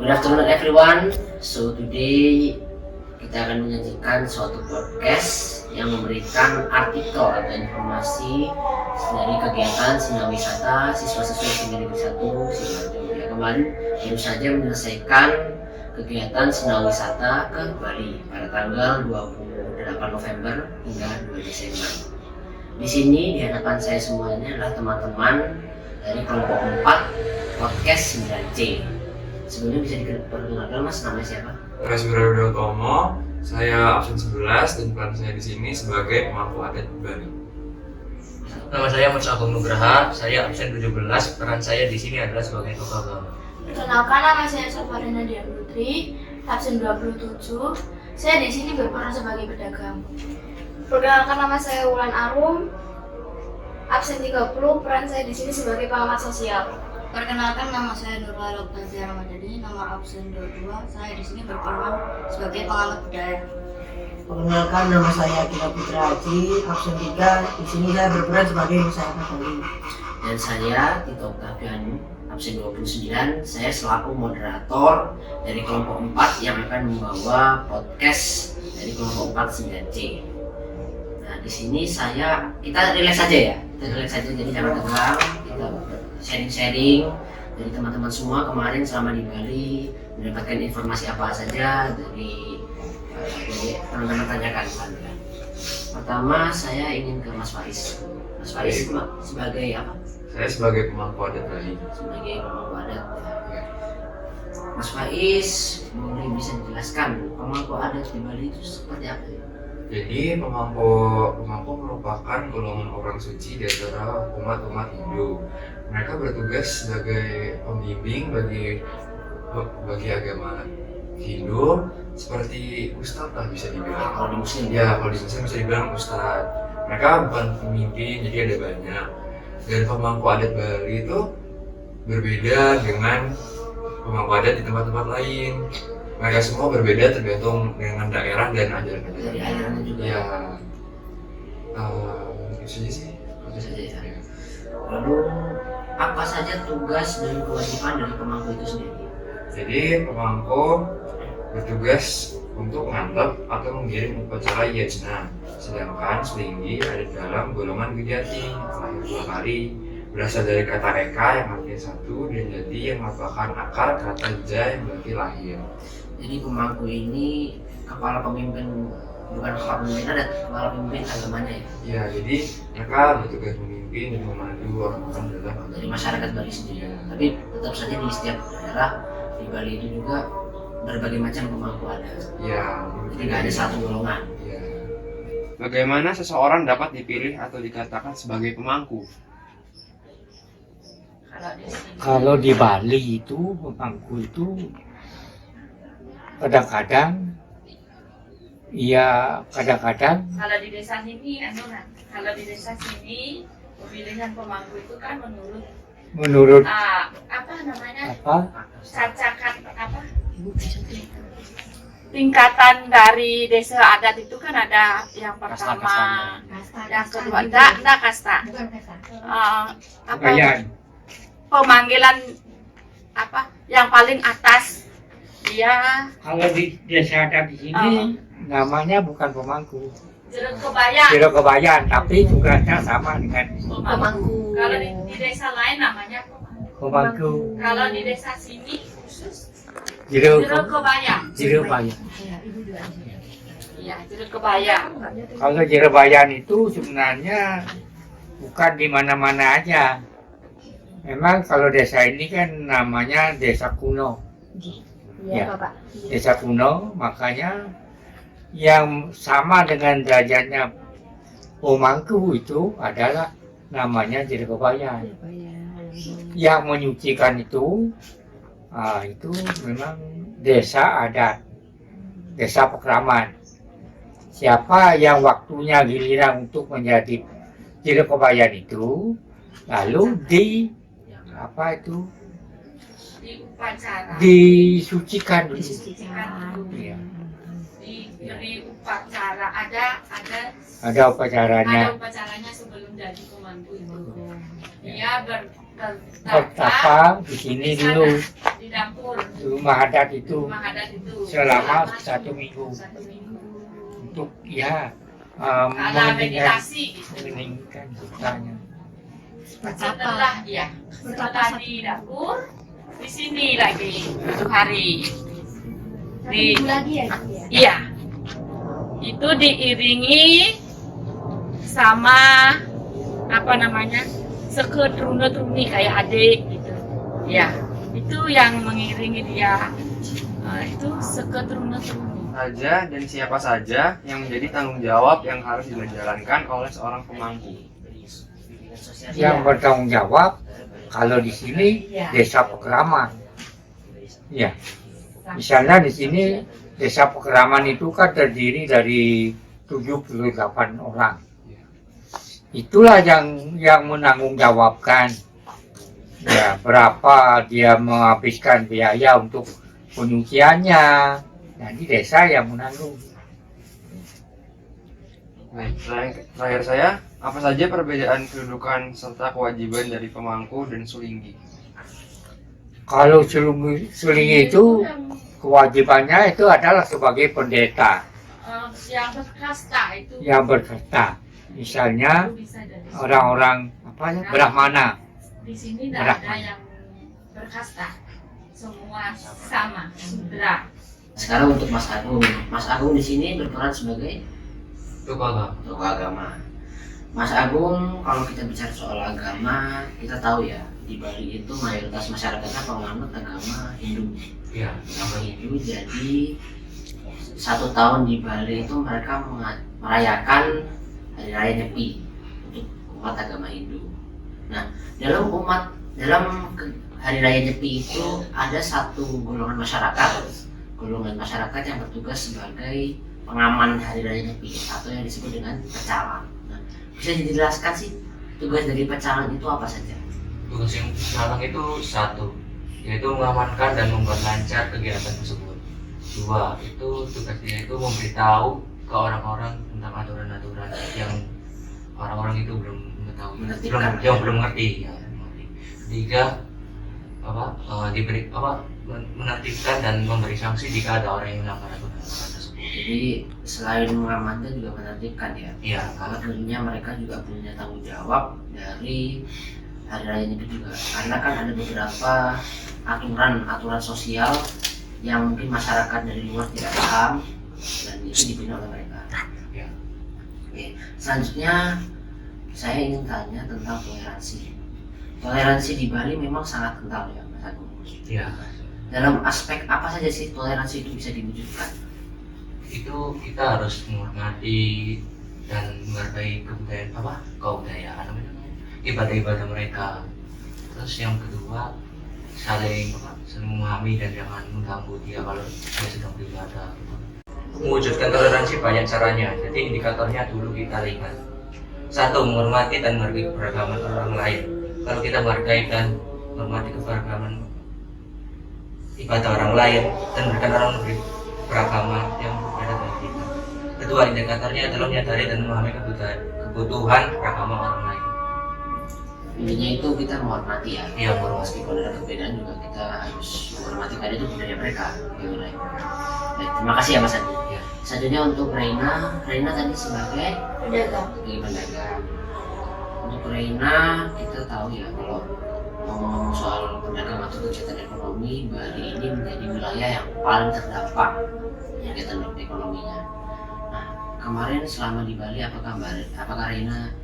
Good afternoon everyone. So today kita akan menyajikan suatu podcast yang memberikan artikel atau informasi dari kegiatan Sinau Wisata siswa-siswa SMP Negeri 1 Sidoarjo. Ya, kemarin baru saja menyelesaikan kegiatan Sinau Wisata ke Bali pada tanggal 28 November hingga 2 Desember. Di sini di hadapan saya semuanya adalah teman-teman dari kelompok 4 podcast 9C. Sebelumnya bisa diperkenalkan Mas, namanya siapa? Rasbira Utomo, saya absen 11 dan peran saya di sini sebagai pemangku adat Bali. Nama saya Mas Agung Nugraha, saya absen 17, peran saya di sini adalah sebagai tokoh agama. Perkenalkan, nama saya Safarina Dian Putri, absen 27. Saya di sini berperan sebagai pedagang. Perkenalkan, nama saya Wulan Arum, absen 30, peran saya di sini sebagai pengamat sosial. Perkenalkan, nama saya Nurul Oktavia Ramadhani, nomor absen 22. Saya di sini berperan sebagai pengamat budaya. Perkenalkan, nama saya Kita Putra Haji, absen 3. Di sini saya berperan sebagai masyarakat Bali. Dan saya Tito Octavian, absen 29. Saya selaku moderator dari kelompok 4 yang akan membawa podcast dari kelompok 4 9C. Nah, di sini kita relax saja ya. Jadi jangan tegang, kita sharing-sharing dari teman-teman semua kemarin selama di Bali mendapatkan informasi apa saja dari teman-teman tanyakan. Pertama saya ingin ke Mas Faiz. Mas Faiz sebagai apa? Saya sebagai pemangku adat Bali. Sebagai pemangku adat. Mas Faiz, mungkin bisa dijelaskan pemangku adat di Bali itu seperti apa? Jadi pemangku merupakan golongan orang suci di antara umat-umat Hindu. Mereka bertugas sebagai pembimbing bagi agama Hindu, seperti ustadz lah bisa dibilang. Kalau di Muslim Kalau di Muslim bisa dibilang ustadz. Mereka bukan pemimpin, jadi ada banyak. Dan pemangku adat Bali itu berbeda dengan pemangku adat di tempat-tempat lain. Mereka semua berbeda tergantung dengan daerah dan ajaran-ajarannya juga. Ya, itu saja sih. Itu saja ya. Lalu apa saja tugas dan kewajiban dari pemangku itu sendiri? Jadi pemangku bertugas untuk mengantar atau mengirim upacara yajna. Sedangkan selinggi ada dalam golongan Gejati, lahir 2 kali, berasal dari kata reka yang artinya satu dan jati yang merupakan akar kata ja yang berarti lahir. Jadi pemangku ini kepala pemimpin, bukan kepala pemimpin adat, kepala pemimpin agamanya ya? Ya, jadi mereka bertugas memimpin dan memandu orang-orang dalam agama Dari masyarakat Bali sendiri. Tapi tetap saja di setiap daerah di Bali itu juga berbagai macam pemangku adat. Ya, Jadi nggak ada satu golongan. ya. Bagaimana seseorang dapat dipilih atau dikatakan sebagai pemangku? Kalau di Bali itu pemangku itu kadang-kadang kalau di desa sini kalau di desa sini pemilihan pemangku itu kan menurut apa namanya cacakan tingkatan dari desa adat itu kan ada yang pertama, yang kedua enggak kasta. Pemanggilan yang paling atas dia. Kalau di desa adat di sini namanya bukan pemangku. Jeruk kebayan, tapi tugasnya sama dengan pemangku. Kalau di desa lain namanya pemangku. Kalau di desa sini khusus Jeruk kebaya. Iya, jeruk kebaya. Kalau jeruk kebayan itu sebenarnya bukan di mana-mana aja. Memang kalau desa ini kan namanya desa kuno. Ya. Iya, Bapak. Desa kuno, makanya yang sama dengan derajatnya pemangku itu adalah namanya Jilbabayan. Yang menyucikan itu memang desa adat, desa pekraman. Siapa yang waktunya giliran untuk menjadi Jilbabayan itu, lalu disucikan dulu. Ya. Diberi upacara, Ada upacaranya. sebelum jadi pemangku itu. Dia Bertapa di sini dulu, di dapur rumah adat itu rumah adat itu selama 1 minggu untuk ala meditasi gitu. meninggikan ciptanya. Setelah di dapur, di sini lagi 7 hari. Iya, itu diiringi sama seketruni kayak adik gitu. Ya, itu yang mengiringi dia. Itu seketruni. Saja dan siapa saja yang menjadi tanggung jawab yang harus dijalankan oleh seorang pemangku. Yang bertanggung jawab kalau di sini desa pekraman. Ya, misalnya di sini desa pekraman itu kan terdiri dari 78 orang. Itulah yang menanggung jawabkan ya berapa dia menghabiskan biaya untuk penyuciannya. Nanti desa yang menanggung. Baik, terakhir saya, apa saja perbedaan kedudukan serta kewajiban dari pemangku dan sulinggi? Kalau sulinggi itu kewajibannya itu adalah sebagai pendeta Yang berkasta itu. yang berkasta. Misalnya orang-orang Brahmana. Di sini tidak ada yang berkasta, semua sama, sudra. Sekarang untuk Mas Agung di sini berperan sebagai tokoh agama. Mas Agung, kalau kita bicara soal agama, kita tahu ya di Bali itu mayoritas masyarakatnya penganut agama Hindu. Iya. Agama Hindu, jadi 1 tahun di Bali itu mereka merayakan Hari Raya Nyepi untuk umat agama Hindu. Nah, dalam Hari Raya Nyepi itu ada satu golongan masyarakat yang bertugas sebagai pengaman Hari Raya Nyepi atau yang disebut dengan pecalang. Nah, bisa dijelaskan sih tugas dari pecalang itu apa saja? Tugas yang pecalang itu 1, yaitu mengamankan dan membuat lancar kegiatan tersebut. 2, itu tugas dia itu memberitahu ke orang-orang tentang aturan-aturan yang orang-orang itu belum mengetahui, belum ngerti. 3, menertibkan dan memberi sanksi jika ada orang yang melanggar aturan tersebut. Jadi selain mengamankan juga menertibkan ya? Iya. Karena tentunya mereka juga punya tanggung jawab dari Hari Raya Nyepi juga. Karena kan ada beberapa aturan sosial yang mungkin masyarakat dari luar tidak paham dan itu dibina oleh mereka. Ya. Oke. Selanjutnya saya ingin tanya tentang toleransi. Toleransi di Bali memang sangat kental ya, Mas Agung. Iya. Dalam aspek apa saja sih toleransi itu bisa diwujudkan? Itu kita harus menghormati dan menghargai kebudayaan ibadah-ibadah mereka. Terus yang kedua saling memahami dan jangan mengganggu dia kalau dia sedang beribadah. Mewujudkan toleransi banyak caranya. Jadi indikatornya dulu kita lihat. 1, menghormati dan menghargai keberagaman orang lain. Kalau kita menghargai dan menghormati keberagaman ibadah orang lain dan berikan orang beragama yang berbeda dengan kita. Kedua, indikatornya adalah menyadari dan memahami kebutuhan beragama orang lain. Intinya itu kita menghormati ya. Iya, Meskipun ada perbedaan juga kita harus menghormati karena itu budaya mereka. Baik, terima kasih ya Mas Andi. Ya. Selanjutnya untuk Reina tadi sebagai Pedagang. pedagang. Untuk Reina kita tahu ya kalau ngomong soal pedagang atau kegiatan ekonomi, Bali ini menjadi wilayah yang paling terdampak kegiatan ekonominya. Nah, kemarin selama di Bali apakah Reina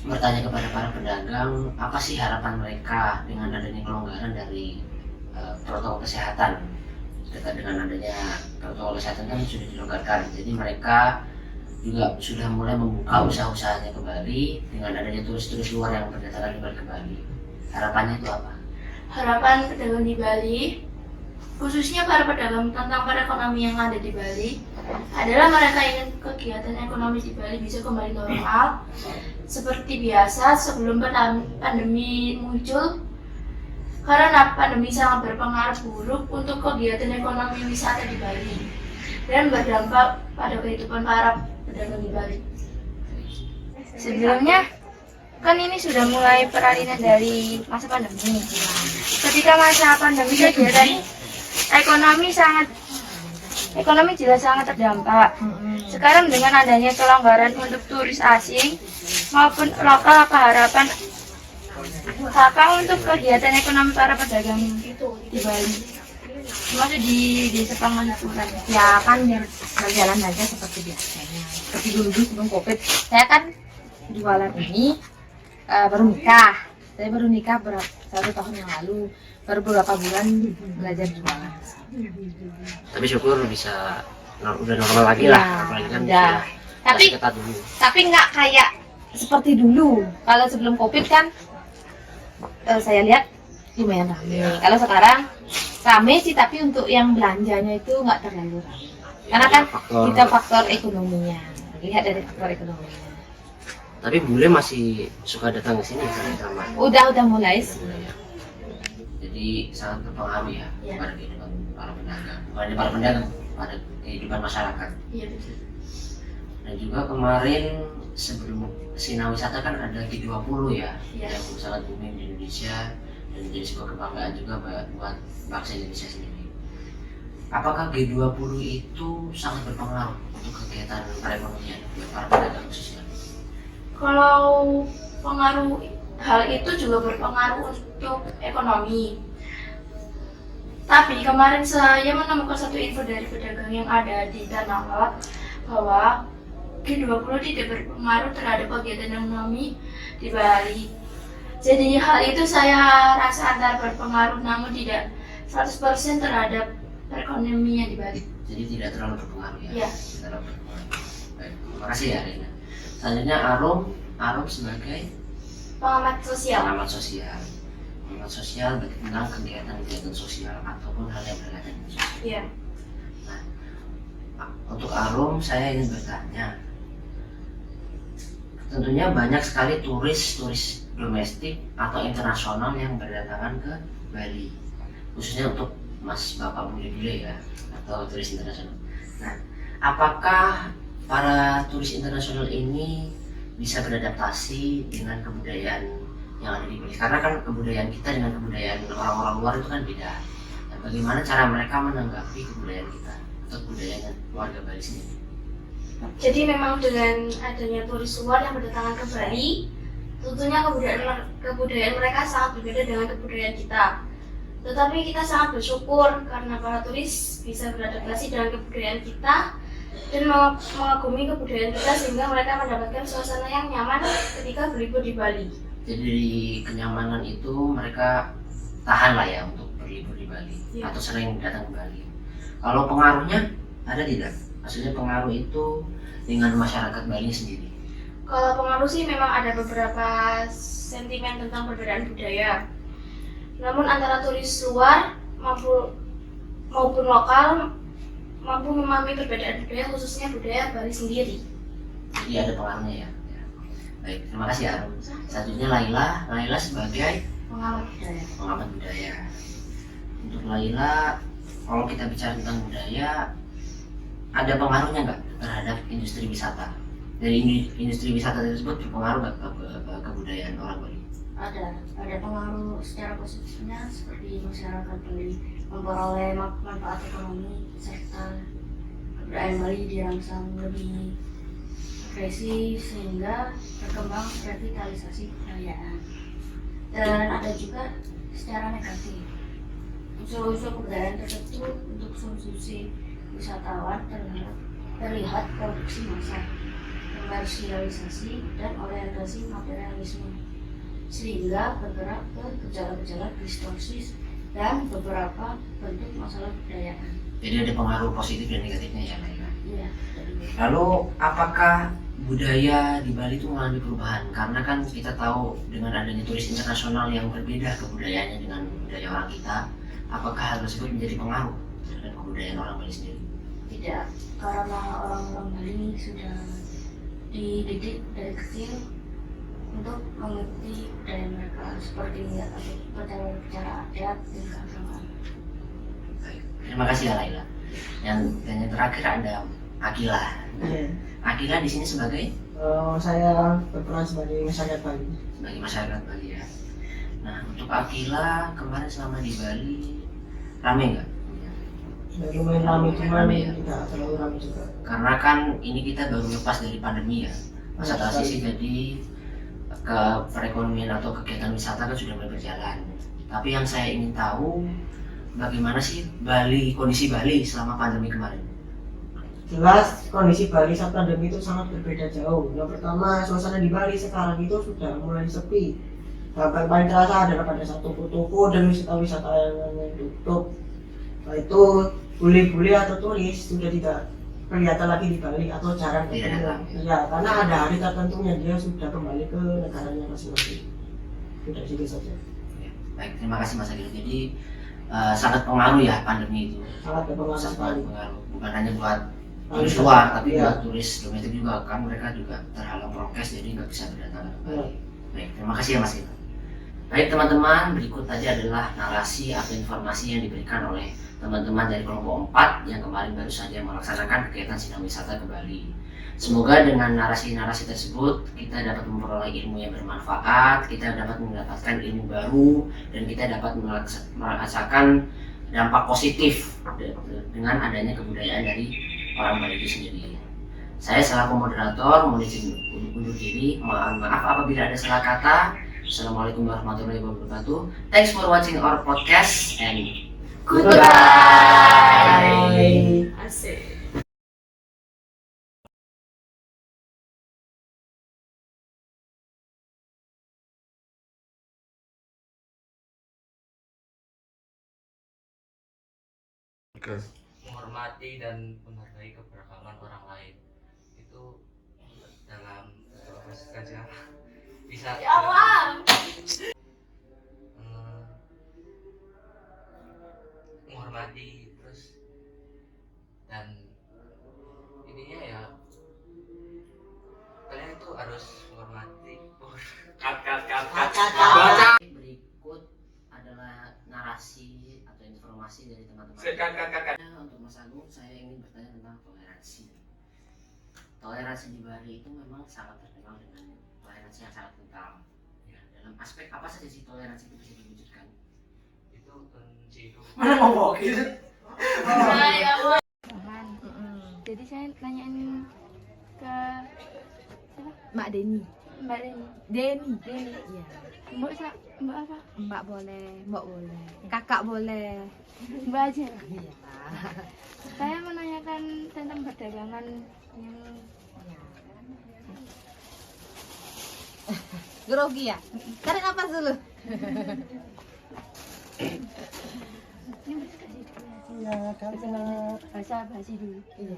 bertanya kepada para pedagang apa sih harapan mereka dengan adanya kelonggaran dari protokol kesehatan. Dekat dengan adanya protokol kesehatan kan sudah dilonggarkan, jadi mereka juga sudah mulai membuka usaha-usahanya kembali dengan adanya turis-turis luar yang berdatangan ke Bali. Harapannya itu apa? Harapan pedagang di Bali, khususnya para pedagang tentang perekonomian yang ada di Bali, adalah mereka ingin kegiatan ekonomi di Bali bisa kembali normal seperti biasa sebelum pandemi muncul, karena pandemi sangat berpengaruh buruk untuk kegiatan ekonomi wisata di Bali dan berdampak pada kehidupan para pedagang di Bali. Sebelumnya kan ini sudah mulai peralihan dari masa pandemi. Ketika masa pandemi kegiatan ekonomi jelas sangat terdampak. Sekarang dengan adanya kelonggaran untuk turis asing maupun lokal, apa harapan Kakak untuk kegiatan ekonomi para pedagang di Bali? Maksud di Desa Pangalipuran. Ya kan biar berjalan aja seperti biasanya. Seperti dulu sebelum COVID. Saya kan jualan ini baru nikah. Saya baru nikah 1 tahun yang lalu. Baru beberapa bulan belajar jualan. Tapi syukur bisa udah normal lagi lah, apalagi kan udah. masih ketat dulu. Tapi nggak kayak seperti dulu. Kalau sebelum COVID kan saya lihat lumayan ramai. Kalau sekarang ramai sih, tapi untuk yang belanjanya itu nggak terlalu ramai. Karena kan kita faktor ekonominya. Lihat dari faktor ekonominya. Tapi bule masih suka datang ke sini sama. Udah mulai sih. Jadi sangat berpengaruh ya pada kehidupan para pedagang. Bukan para pedagang, pada kehidupan masyarakat. Iya betul. Dan juga kemarin sebelum Sina Wisata kan ada G20 ya, yang sangat booming di Indonesia dan menjadi sebuah kebanggaan juga buat bangsa Indonesia sendiri. Apakah G20 itu sangat berpengaruh untuk kegiatan perekonomian buat para pedagang khususnya? Kalau pengaruh hal itu juga berpengaruh untuk ekonomi. Tapi kemarin saya menemukan satu info dari pedagang yang ada di Tanah Lot bahwa G20 tidak berpengaruh terhadap kegiatan ekonomi di Bali. Jadi hal itu saya rasa antara berpengaruh namun tidak 100% terhadap perekonomian di Bali. Jadi tidak terlalu berpengaruh ya? Iya. Tidak terlalu berpengaruh. Baik, terima kasih ya Rina. Selanjutnya Arum sebagai Pengamat sosial. Pengamat sosial. Pengamat sosial tentang kegiatan-kegiatan sosial ataupun hal yang berkaitan dengan sosial. Iya. Nah, untuk Arum saya ingin bertanya. Tentunya banyak sekali turis domestik atau internasional yang berdatangan ke Bali, khususnya untuk mas bapak bule-bule ya, atau turis internasional. Nah, apakah para turis internasional ini bisa beradaptasi dengan kebudayaan yang ada di Bali? Karena kan kebudayaan kita dengan kebudayaan orang-orang luar itu kan beda. Dan bagaimana cara mereka menanggapi kebudayaan kita atau kebudayaan warga Bali sendiri? Jadi memang dengan adanya turis luar yang berdatangan ke Bali, tentunya kebudayaan mereka sangat berbeda dengan kebudayaan kita. Tetapi kita sangat bersyukur karena para turis bisa beradaptasi dengan kebudayaan kita dan mengagumi kebudayaan kita sehingga mereka mendapatkan suasana yang nyaman ketika berlibur di Bali. Jadi dari kenyamanan itu mereka tahan lah ya untuk berlibur di Bali atau sering datang ke Bali. Kalau pengaruhnya ada tidak? Maksudnya pengaruh itu dengan masyarakat Bali sendiri? Kalau pengaruh sih memang ada beberapa sentimen tentang perbedaan budaya. Namun antara turis luar maupun lokal mampu memahami perbedaan budaya, khususnya budaya Bali sendiri. Jadi ada pengaruhnya ya. Baik, terima kasih Arum. Selanjutnya Laila sebagai pengamat budaya. Untuk Laila, kalau kita bicara tentang budaya, ada pengaruhnya nggak terhadap industri wisata? Dari industri wisata tersebut berpengaruh nggak ke kebudayaan orang Bali? Ada pengaruh secara positifnya, seperti masyarakat Bali memperoleh manfaat ekonomi serta kebudayaan Bali dirangsang lebih agresif sehingga berkembang revitalisasi kebudayaan. Dan ada juga secara negatif unsur-unsur kebudayaan tertentu untuk konsumsi wisatawan terlihat korupsi massal, komersialisasi, dan orientasi materialisme, sehingga bergerak ke gejala-gejala distorsis dan beberapa bentuk masalah kebudayaan. Jadi ada pengaruh positif dan negatifnya ya Laila. Iya. Lalu apakah budaya di Bali itu mengalami perubahan? Karena kan kita tahu dengan adanya turis internasional yang berbeda kebudayaannya dengan budaya orang kita, apakah hal tersebut menjadi pengaruh terhadap kebudayaan orang Bali sendiri? Tidak, karena orang-orang Bali sudah dididik dari kecil untuk mengerti budaya mereka seperti cara adat dan keagamaan. Baik, terima kasih ya Laila. Dan yang terakhir ada Akila. Iya. Akila di sini sebagai Saya berperan sebagai masyarakat Bali. masyarakat Bali ya. Nah untuk Akila kemarin selama di Bali rame nggak? Sudah lumayan ramai, cuman Rame ya? tidak terlalu ramai juga. Karena kan ini kita baru lepas dari pandemi ya, masa transisi, jadi ke perekonomian atau kegiatan wisata kan sudah mulai berjalan. Tapi yang saya ingin tahu bagaimana sih kondisi Bali selama pandemi kemarin? Jelas kondisi Bali saat pandemi itu sangat berbeda jauh. Yang pertama, suasana di Bali sekarang itu sudah mulai sepi. Sampai paling terasa ada pada satu toko dan wisata-wisata yang tutup. Nah, itu bule-bule atau turis sudah tidak kelihatan lagi di Bali atau jarang ketemu. Ya, karena ada hari tertentunya dia sudah kembali ke negaranya masing-masing. Sudah situ saja. Baik, terima kasih Mas Agil. Jadi sangat pengaruh ya pandemi itu. Sangat berpengaruh sekali. Bukan hanya buat turis luar, tapi iya, buat turis domestik juga kan mereka juga terhalang prokes jadi nggak bisa berdatangan ke Bali. Baik, terima kasih ya Mas Agil. Baik teman-teman, berikut tadi adalah narasi atau informasi yang diberikan oleh teman-teman dari kelompok 4 yang kemarin baru saja melaksanakan kegiatan sidang wisata ke Bali. Semoga dengan narasi-narasi tersebut kita dapat memperoleh ilmu yang bermanfaat, kita dapat mendapatkan ilmu baru, dan kita dapat merasakan dampak positif dengan adanya kebudayaan dari orang Bali itu sendiri. Saya selaku moderator mohon izin undur diri. Mohon maaf apabila ada salah kata. Assalamualaikum warahmatullahi wabarakatuh. Thanks for watching our podcast and goodbye. Asik. Menghormati dan menghargai keberagaman orang lain itu dalam apa saja bisa menghormati terus dan ininya ya kalian itu harus menghormati Berikut adalah narasi atau informasi dari teman-teman. Untuk Mas Agung, saya ingin bertanya tentang toleransi. Toleransi di Bali itu memang sangat terkenal dengan toleransi yang sangat kental. Ya, dalam aspek apa saja sih toleransi itu bisa diwujudkan? itu kunci Mana ngomong gitu? Jadi saya nanyain ke Mbak Deni. Mbak Deni. Deni. Iya. Mbak apa? Mbak boleh. Kakak boleh. Mbak aja. Iya. Saya menanyakan tentang perdagangan yang Grogi ya? Tarik napas dulu. Iya, kan bahasa basi dulu. Iya.